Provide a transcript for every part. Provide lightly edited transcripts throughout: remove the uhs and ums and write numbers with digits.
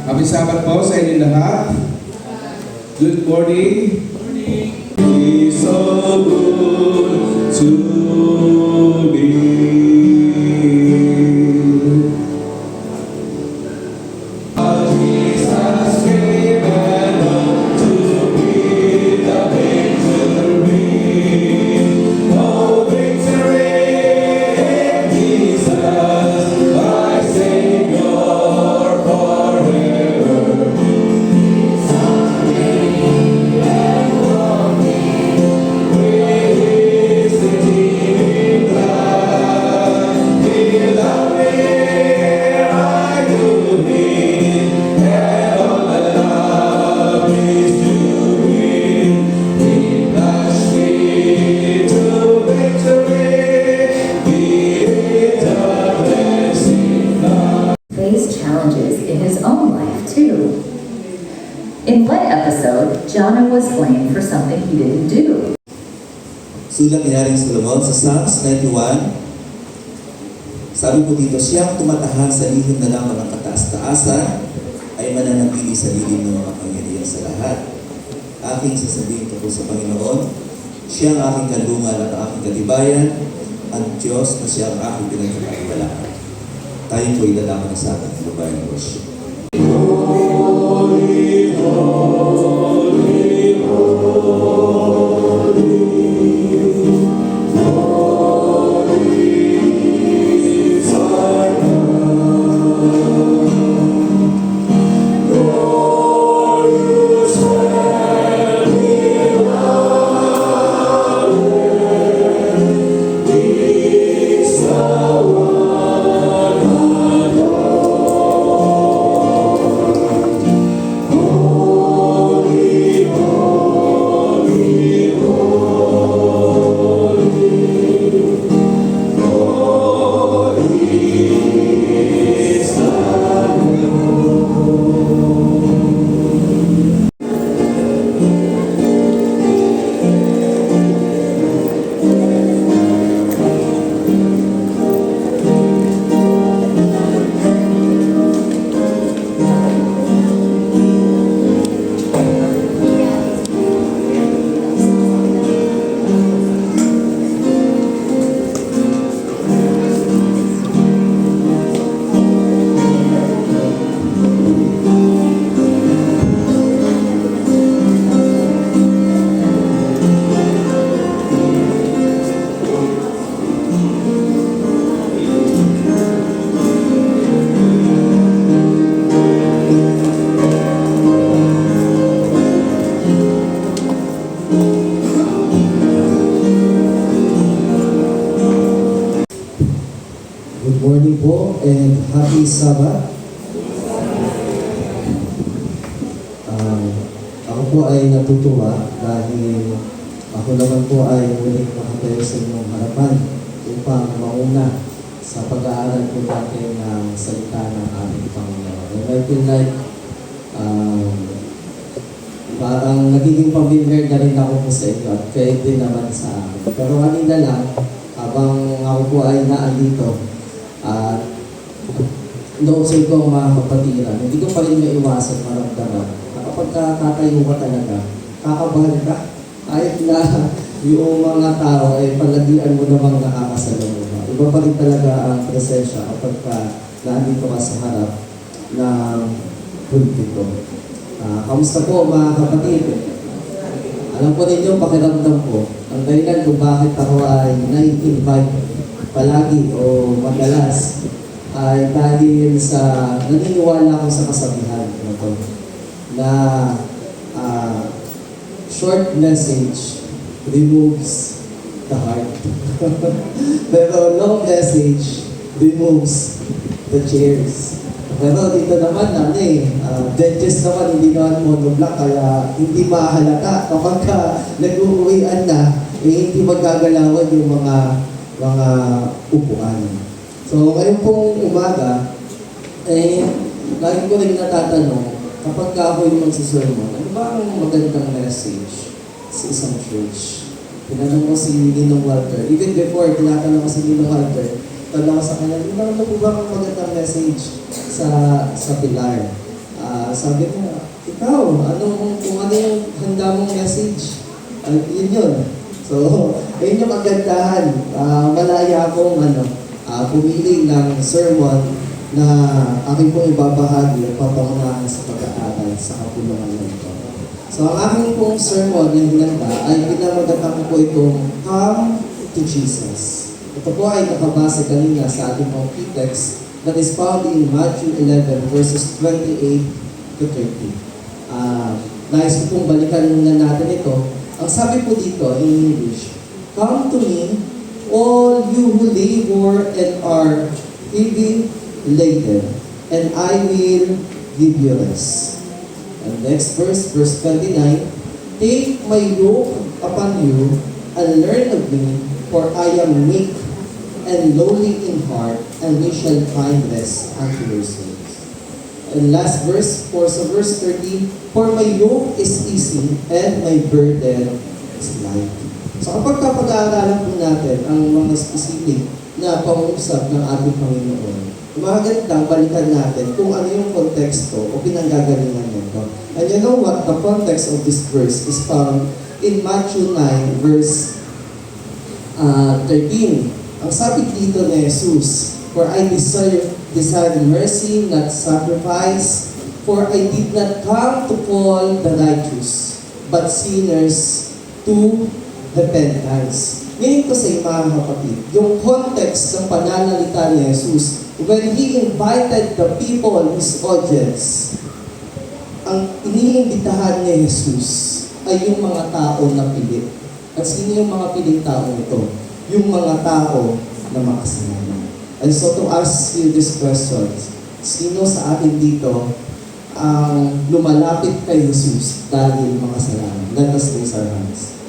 Happy Sabbath po sa inyo lahat. Good morning. He's so good to me. Challenges in his own life too. In one episode, Jonah was blamed for something he didn't do. Sulat ni Haring Solomon sa Psalms 91, sabi po dito, siyang tumatahan sa lihim na lamang ng kataas-taasan ay mananatili sa lihim ng mga pangyarihan sa lahat. Aking sasabihin ko po sa Panginoon, siya ang aking kalungan at ang aking katibayan, ang Diyos na siya ang aking pinagkakaiwalaan. Tayo po ilalakad na sa ating babaeng worship. Holy, holy, holy, holy is our God. Glorious when we are is the one. Good morning po and happy Sabbath. Ako po ay natutuwa dahil ako naman po ay muling makatayo sa inyong harapan upang mauna sa pag-aaral po natin ng salita ng ating Panginoon. And I feel like parang nagiging familiar na rin ako po sa inyo at kayo din naman sa akin. Pero kanina lang, habang ako po ay naandito, at no-observe ko ang mga kapatiran, hindi ko pa rin maiwasan maramdaman na kapag tatayo ka talaga, kakabahan ka, kahit na yung mga tao ay palagian mo namang nakakasalunga. Iba pa rin talaga ang presensya kapag nandito ka sa harap ng pulpito. Kamusta po mga kapatid? Alam po ninyo, pakiramdam ko, ang dahilan kung bakit ako ay na-invite palagi o madalas ay dahil sa naniniwala ko sa kasabihan na short message removes the heart. Pero long message removes the chairs. Pero dito naman judges naman hindi naman monoblock kaya hindi mahalata kapag nag-uuwian na hindi magagalawan yung mga upuan. So ngayon pong umaga lagi ko rin natatanong kapag ako yung magsisermon, ano ba ang magandang message sa isang church? Tinanong ko si Ninong Walter. Even before, tinatanong ko si Ninong Walter, tanong ko sa kanya, ano po ba ang magandang message sa Pilar? Sabi niya, ikaw, kung ano yung handa mong message, yun yun. So, yun yung kagandahan. Malaya akong pumili ng sermon na aking pong ibabahagi at papangunahan sa pag-aaral sa kapulungan ng ito. So, ang aking pong sermon na hinanda ay pinamagatan ko itong Come to Jesus. Ito po ay nakabasa kanina sa ating pong key text that is found in Matthew 11 verses 28 to 30. Nais ko pong balikan muna natin ito. Ang sabi po dito in English, Come to me, all you who labor and are heavy laden, and I will give you rest. And next verse, verse 29, Take my yoke upon you, and learn of me, for I am meek and lowly in heart, and ye shall find rest unto your souls. And last verse, so verse 30, For my yoke is easy, and my burden is light. So kapag pag-aaralan po natin ang mga specific na pangusap ng ating Panginoon, magandang balikan natin kung ano yung konteksto o pinanggagalingan nito. And you know what? The context of this verse is found in Matthew 9 verse 13. Ang sabi dito ni Jesus, For I desire mercy, not sacrifice, for I did not come to call the righteous, but sinners to repentance. Meaning to say, mga kapatid, yung context ng pananalita ni Jesus, when He invited the people, His audience, ang iniimbitahan ni Jesus ay yung mga tao na pilit. At sino yung mga piling tao ito? Yung mga tao na makasalanan. And so to ask you this question, sino sa atin dito ang lumalapit kay Jesus dahil makasalanan? Let us raise our hands.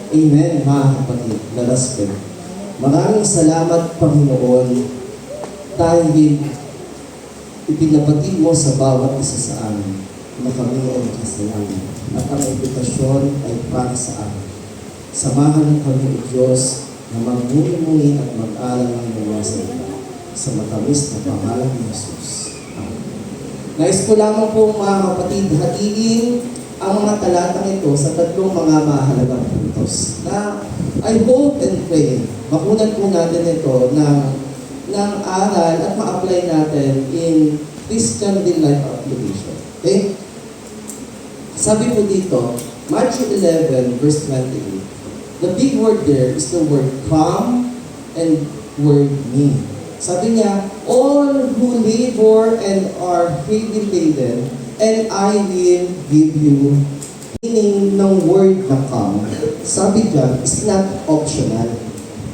Amen, mga kapatid. Let us pray. Maraming salamat, Panginoon, dahil ipinapatid mo sa bawat isa sa amin na kami ay kasalanan at ang imbitasyon ay para sa amin. Samahan kami, O Diyos, na magmuni-muni at mag-aral ng mga salita sa matamis na pangalan ni Jesus. Amen. Nais ko lamang po, mga kapatid, hatiin ang mga talatang ito sa tatlong mga mahalagang puntos na I hope and pray makunan po natin ito ng aral at ma-apply natin in Christian Real Life Application. Okay? Sabi po dito, Matthew 11 verse 28, the big word there is the word come and word me. Sabi niya, all who labor and are heavy laden, and I will give you. Meaning ng word na come, sabi dyan, is not optional.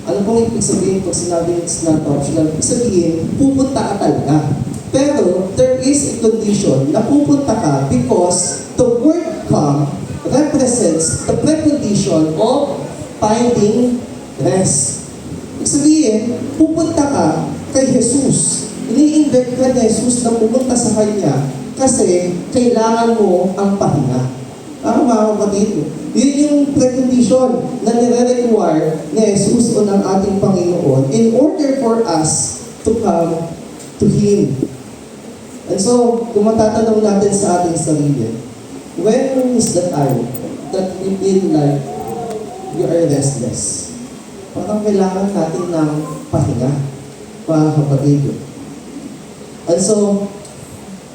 Ano pong ibig sabihin pag sinabing it's not optional? Ibig sabihin, pupunta ka talaga. Pero, there is a condition na pupunta ka because the word come represents the precondition of finding rest. Ibig sabihin, pupunta ka kay Jesus. Ini-invite ka ni Jesus na pumunta sa Kanya kasi kailangan mo ang pahinga. Mga kapatid, yun yung precondition na nire-require ni Jesus o ng ating Panginoon in order for us to come to Him. And so, kung matatanong natin sa ating sarili, when is the time that we feel like we are restless? Parang kailangan natin ng pahinga, mga kapatid. And so,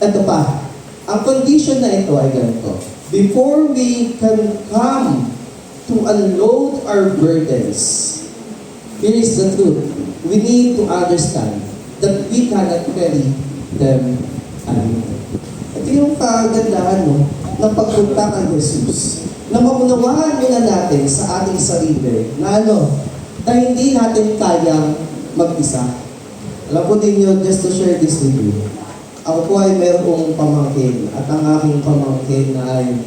ito pa, ang condition na ito ay ganito. Before we can come to unload our burdens, here is the truth. We need to understand that we cannot carry them alone. Ito yung kagandahan na pagpunta kay Jesus. Na maunawaan muna natin sa ating sarili na na hindi natin kayang mag-isa. Alam po ninyo, just to share this with you, ako po ay mayroong pamangkin at ang aking pamangkin ay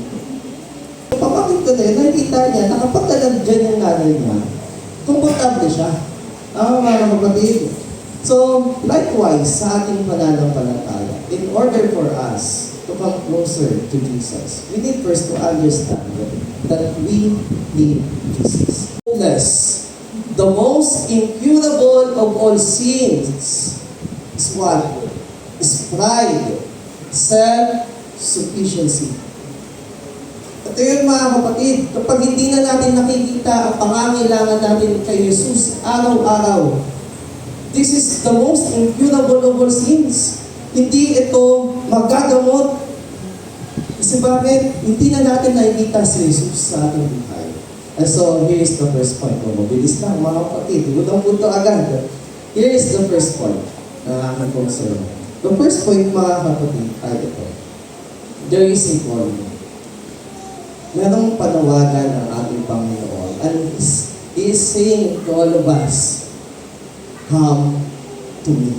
pamangkin ko na yun, nakikita niya, nakapagdalag dyan yung nanay niya, komportable siya. Mga kapatid. So, likewise, sa ating pananampalataya, in order for us to come closer to Jesus, we need first to understand that we need Jesus. The most incurable of all sins is what? Is pride. self-sufficiency. Ito yun mga kapatid, kapag hindi na natin nakikita ang pangangailangan natin kay Jesus araw-araw, this is the most incurable of all sins. Hindi ito magagamot. Kasi bakit? Hindi na natin nakikita si Jesus sa ating buhay. And so, here is the first point. Mabilis lang mga kapatid. Budang-buto agad. Here is the first point na aking pong sa'yo. The first point mga kapatid ay ito. There is a calling. Merong panawagan ang ating Panginoon. And He is saying to all of us, come to me.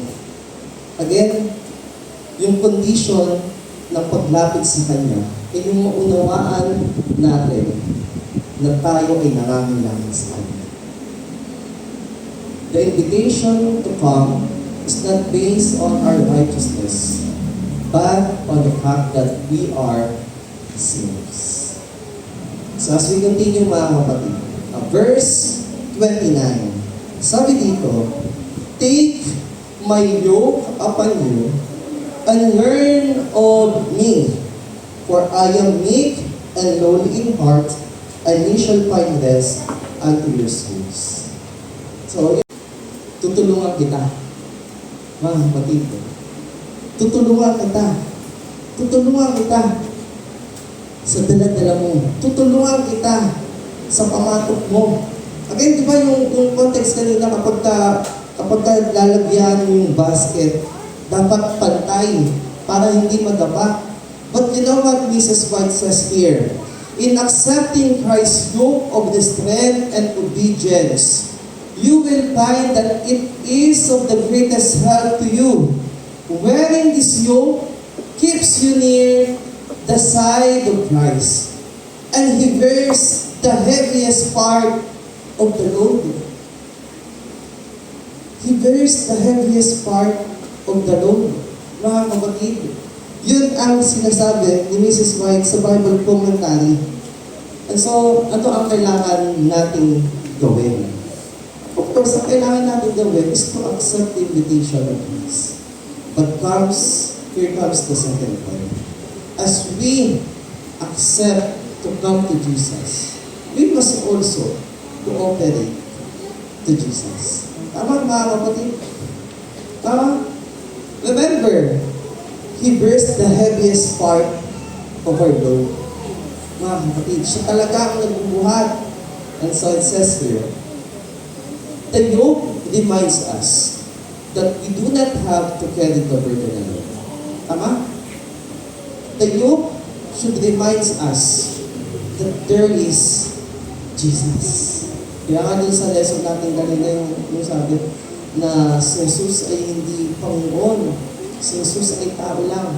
Again, yung condition ng paglapit sa Kanya ay yung maunawaan natin na tayo ay nangangailangan sa Kanya. The invitation to come is not based on our righteousness, but on the fact that we are sinners. So as we continue mga kapatid, verse 29, sabi dito, take my yoke upon you and learn of me, for I am meek and lowly in heart, and ye shall find rest unto your souls. So, tutulungan kita, mga kapatid. Tutulungan kita. Tutulungan kita sa dala-dala mo. Tutulungan kita sa pamatok mo. Again, di ba yung context kanina kapag lalagyan yung basket, dapat pantay para hindi madapa. But you know what Mrs. White says here? In accepting Christ's yoke of the strength and obedience, you will find that it is of the greatest help to you. Wearing this yoke keeps you near the side of Christ, and He bears the heaviest part of the load. He bears the heaviest part of the load. Mga kapatid, yun ang sinasabi ni Mrs. White sa Bible commentary. And so, ano ang kailangan nating gawin? Of course, ang kailangan natin gawin is to accept the invitation of Christ. But here comes the second point. As we accept to come to Jesus, we must also cooperate to Jesus. Tama mga kapatid? Tama? Remember, He bears the heaviest part of our load. Mga kapatid, siya talaga ang nagbubuhat. And so it says here, the yoke reminds us that we do not have to carry the burden alone. Tama? The yoke should remind us that there is Jesus. Kaya nga dun sa lesson natin kanina yung sabi na si Jesus ay hindi Panginoon. Si Jesus ay tao lang.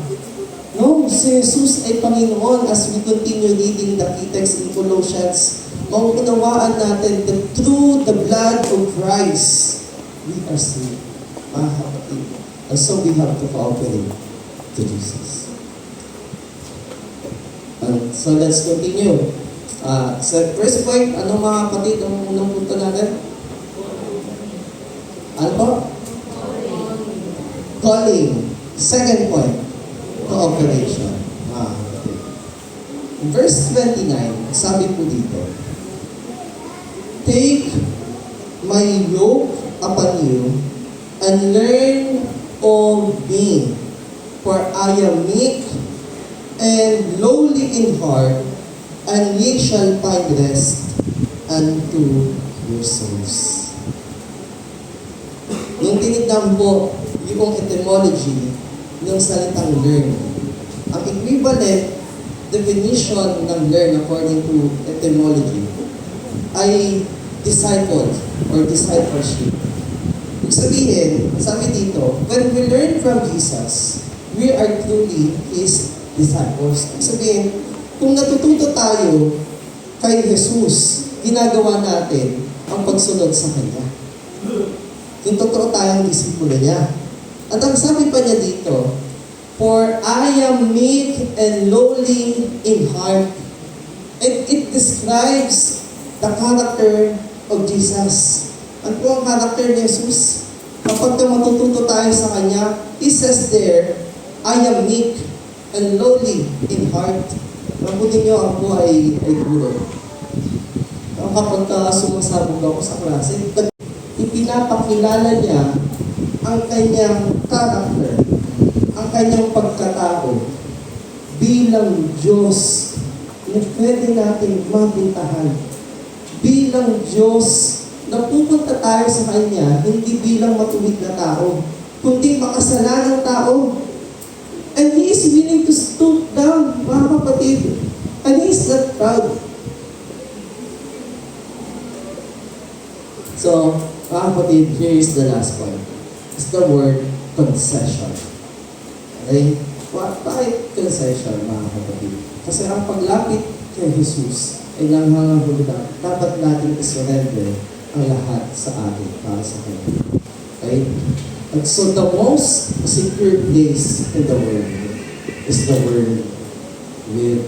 No, si Jesus ay Panginoon. As we continue reading the key text in Colossians, mauunawaan natin that through the blood of Christ, we are saved. Mga kapatid. And so we have to cooperate to Jesus. So let's continue. Sa first point, ano mga kapatid, ang unang punto natin? Ano po? Calling. Second point, cooperation. Verse 29, sabi po dito, take my yoke upon you and learn of me, for I am meek and lowly in heart, and ye shall find rest unto your souls. Nung tinignan po yung etymology ng salitang learn, ang equivalent definition ng learn according to etymology ay disciple or discipleship. Ibig sabihin, sabi dito, when we learn from Jesus, we are truly His disciples. Ibig sabihin, kung natututo tayo kay Jesus, ginagawa natin ang pagsunod sa Kanya. Yung totoo tayong disipulo niya. At ang sabi pa niya dito, for I am meek and lowly in heart. And it describes the character of Jesus. Ano po ang character ni Jesus? Kapag matututo tayo sa Kanya, He says there, I am meek. and lowly in heart. Mabuti niyo ako ay guro. Kapag sumasabog ako sa klase, ipinapakilala niya ang kanyang character, ang kanyang pagkatao bilang Diyos na pwede natin mabintahan. Bilang Diyos na pupunta tayo sa Kanya, hindi bilang matuwid na tao, kundi makasalanang tao. And He is willing to stoop down, mga kapatid. And He is not proud. So, mga kapatid, here is the last point. It's the word concession. Okay? Bakit concession, mga kapatid? Kasi ang paglapit kay Jesus ay nangangahulugan, dapat natin isurrender ang lahat sa atin para sa Kanya. Okay? And so the most secure place in the world is the world with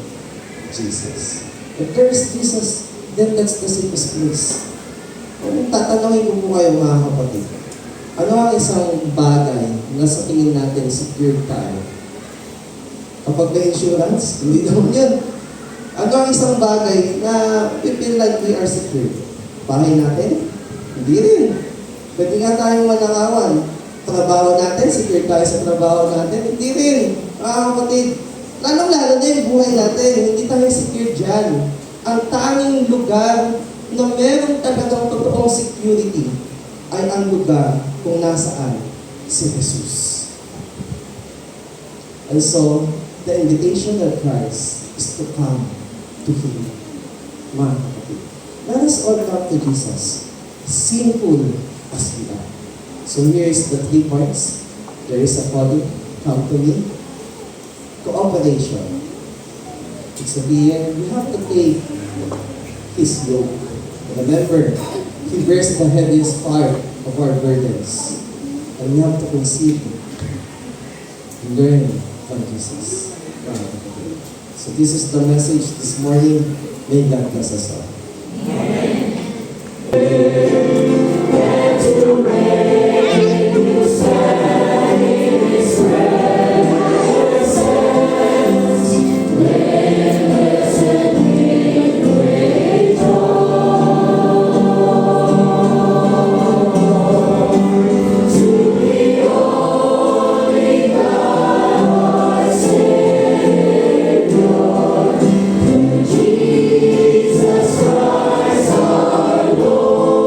Jesus. If there is Jesus, then that's the safest place. Kung tatanungin ko po kayo, mga kapatid, ano ang isang bagay na sa tingin natin secure tayo? Kapag may insurance, hindi naman yan. Ano ang isang bagay na we feel like we are secure? Bahay natin? Hindi rin. Pwede nga tayong manangawan. Trabaho natin, secure tayo sa trabaho natin? Hindi rin. Kapatid, lalong-lalo na yung buhay natin. Hindi tayo secure dyan. Ang tanging lugar na meron talagang totoong security ay ang lugar kung nasaan si Jesus. And so, the invitation of Christ is to come to Him. Mga kapatid, let us all come to Jesus, sinful as we are. So here is the 3 points. There is a calling, come to me. Cooperation. It's sabihin, we have to take His yoke. Remember, He bears the heaviest part of our burdens. And we have to conceive, learn from Jesus. So this is the message this morning. May God bless us all. Jesus Christ our Lord.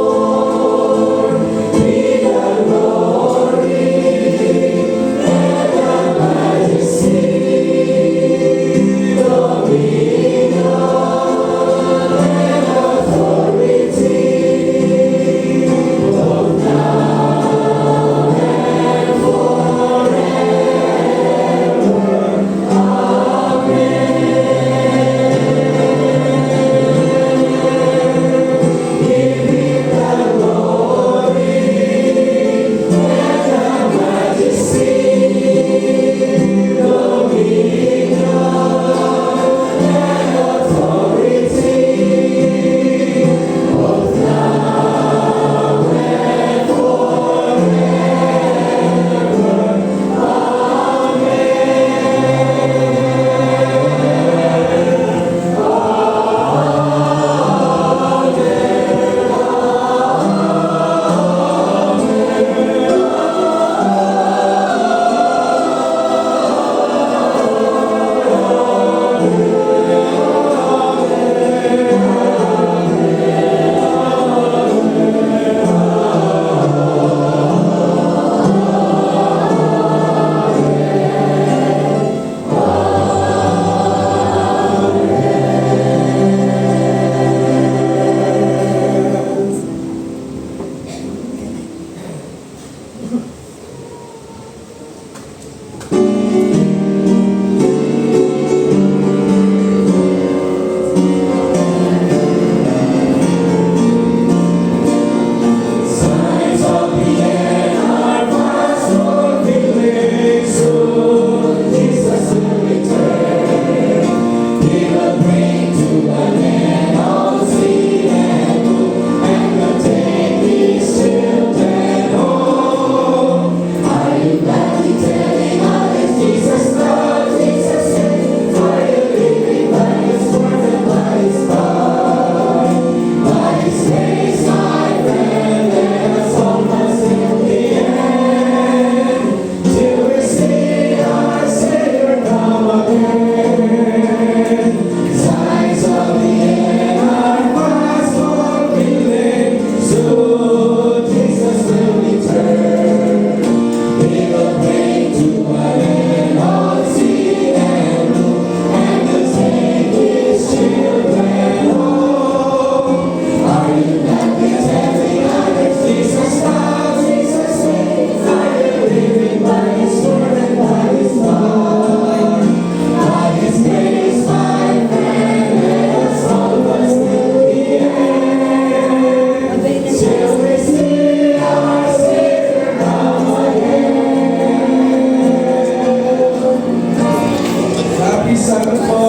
sacrifice